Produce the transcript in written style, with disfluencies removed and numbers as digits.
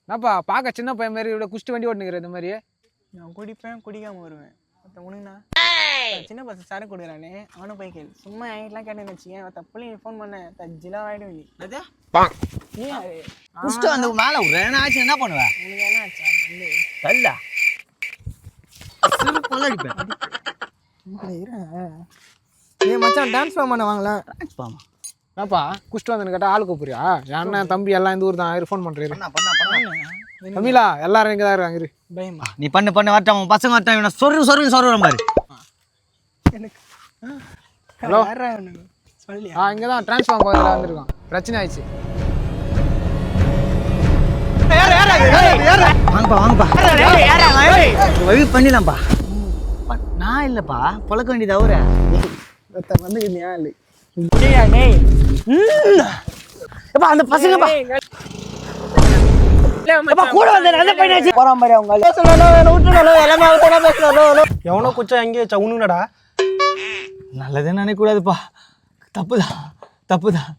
என்னப்பா பார்க்க சின்ன பையன் மாதிரி இவ்வளோ குஷ்டு வண்டி ஓட்டுனுக்கிற இந்த மாதிரி? நான் குடிப்பேன் குடிக்காம வருவேன். உனக்குண்ணா சின்ன பசங்க சரக்கு கொடுக்குறானே அவனும் போய் கேளு. சும்மா என்கிட்டலாம் கேட்டேன்னு வச்சுக்கேன் தப்புல ஃபோன் பண்ண தஜ்ஜிலாம் ஆகிடும். நீ குஷ்டு அந்த மேலே விட்றேன் ஆச்சு என்ன பண்ணுவேன்? உனக்கு என்ன ஆச்சா கல்லா அடிப்பேன். ஏன் மச்சான் டான்ஸ் ஃபார்ம் பண்ண வாங்கலாம். பாமா என்னப்பா குஷ்டு வந்துன்னு கேட்டால் ஆள் கூப்பிடுறியா? அண்ணன் தம்பி எல்லாம் இந்த ஊர் தான் ஃபோன் பண்ணுறீரு. தமிழா எல்லாரும் இங்கே தான் இருக்காங்க. இரு பயமா நீ பண்ணு வரட்டும் பசங்க வரட்டும் இவனை சொருன்னு பாரு. எனக்கு ஹலோ சொல்லி இங்கே தான் டிரான்ஸ்ஃபார்ம் பக்கத்தில் வந்துருக்கோம். பிரச்சனை ஆயிடுச்சு. வாங்கப்பா வழி பண்ணிடலாம்ப்பா. நான் இல்லைப்பா பொழக்க வேண்டியது அவரு வந்து அந்த பசங்க கூட வந்து நல்ல பையனாச்சு போறான் பாரு. அவங்க எவனோ குச்சா எங்கே சவுனுடா நல்லதே நினைக்க கூடாதுப்பா. தப்புதான்